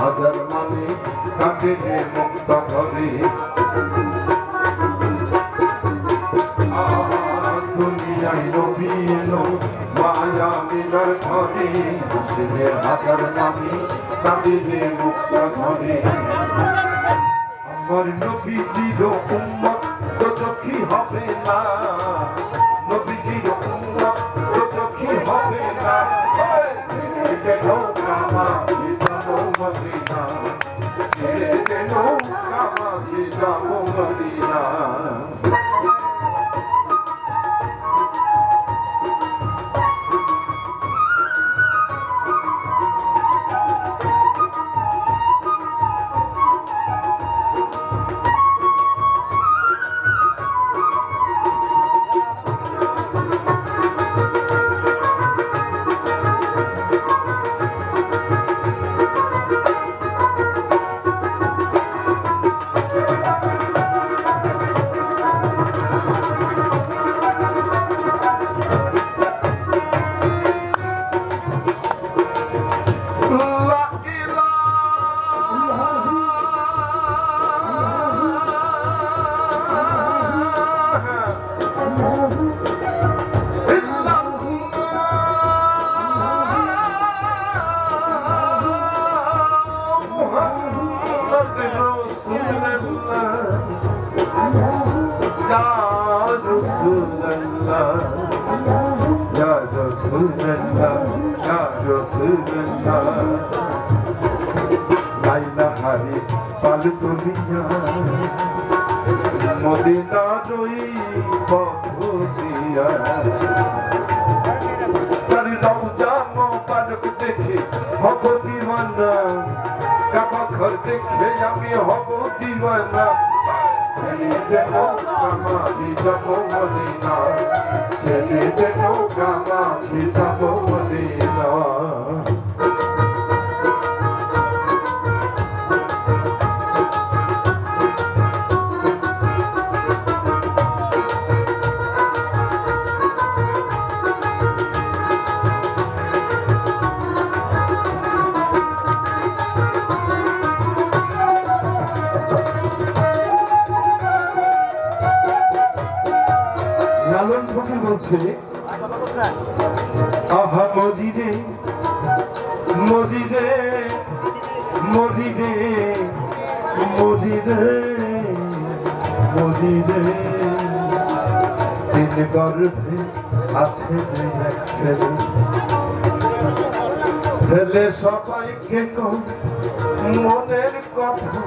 হাজার মানে কাঁদে মুক্ত ধরে দুনিয়ায় নবী এলো মায়া মিলার ধরে মুসলিমের হাজার মানে কাঁদে মুক্ত ধরে আমার নবীজির উম্মত তো চোখই হবে না নবীজির উম্মত তো চোখই হবে না নৌকা মাঝি যাবো মদিনা নৌকা মাঝি যাবো মদিনা মদিনা জয়ী বধুয়া তার রওজা মোবারক দেখে হব দিওয়ানা কাবা ঘর দেখে আমি হব দিওয়ানা ছেড়ে নৌকা মাঝি যাব মদিনা ছেড়ে নৌকা মাঝি যাব মদিনা বলছে আহা মদিনে মদিনে মদিনে মদিনে মদিনে তিন গর্ভে আছে ছেলে সবাইকে মনের কথা